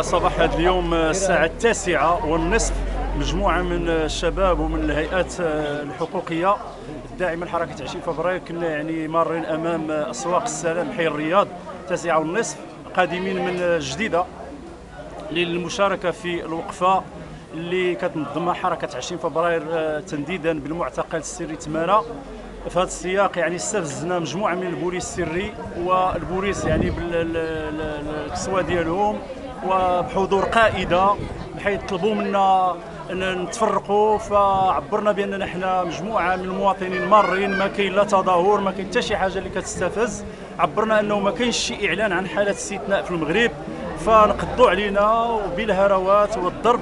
صباح هذا اليوم الساعة 9:30 مجموعة من الشباب ومن الهيئات الحقوقية الداعمة لحركة 20 فبراير كنا يعني مارين أمام أسواق السلام حي الرياض 9:30 قادمين من جديدة للمشاركة في الوقفة اللي كتنظمها حركة 20 فبراير تنديدا بالمعتقل السري تمارا. في هذا السياق يعني استفزنا مجموعة من البوليس السري والبوليس يعني بالكسوة ديالهم وبحضور قائده بحيث طلبوا منا ان نتفرقوا، فعبرنا باننا حنا مجموعه من المواطنين مارين، ما كاين لا تظاهر، ما كاين حتى شي حاجه اللي كتستفز. عبرنا انه ما كاينش شي اعلان عن حاله استثناء في المغرب، فنقضوا علينا بالهروات والضرب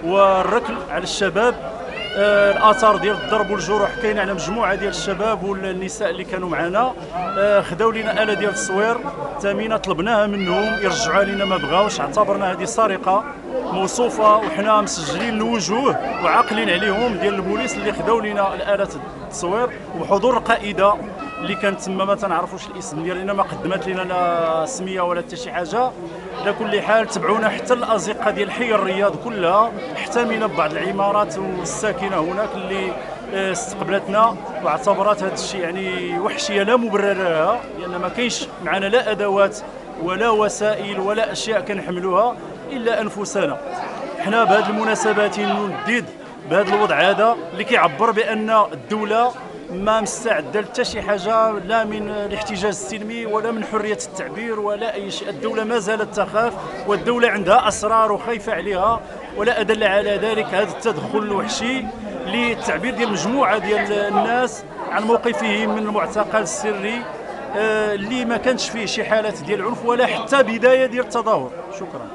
والركل على الشباب. الاثار ديال الضرب والجروح كاين على مجموعه ديال الشباب والنساء اللي كانوا معنا. خداو لينا آلة ديال التصوير ثمينه طلبناها منهم يرجعوها لينا، ما بغاوش. اعتبرنا هذه سرقه موصوفه وحنا مسجلين الوجوه وعاقلين عليهم ديال البوليس اللي خداو لينا الآلة التصوير وبحضور القائده اللي كانت تما. ما تنعرفوش الاسم ديالها لان ما قدمت لنا لا سميه ولا حتى شي حاجه. على كل حال تبعونا حتى الازقه ديال حي الرياض كلها، احتمينا ببعض العمارات والساكنه هناك اللي استقبلتنا واعتبرت هذا الشيء يعني وحشيه لا مبرر لها، لان ما كاينش معنا لا ادوات ولا وسائل ولا اشياء كنحملوها الا انفسنا. حنا بهذه المناسبات نديد بهذا الوضع هذا اللي كيعبر بان الدوله ما مستعده لحتى شي حاجه، لا من الاحتجاج السلمي ولا من حريه التعبير ولا اي شيء. الدوله ما زالت تخاف، والدوله عندها اسرار وخايفه عليها، ولا ادل على ذلك هذا التدخل الوحشي للتعبير ديال مجموعه ديال الناس عن موقفهم من المعتقل السري اللي ما كانش فيه شي حالات ديال العنف ولا حتى بدايه ديال التظاهر. شكرا.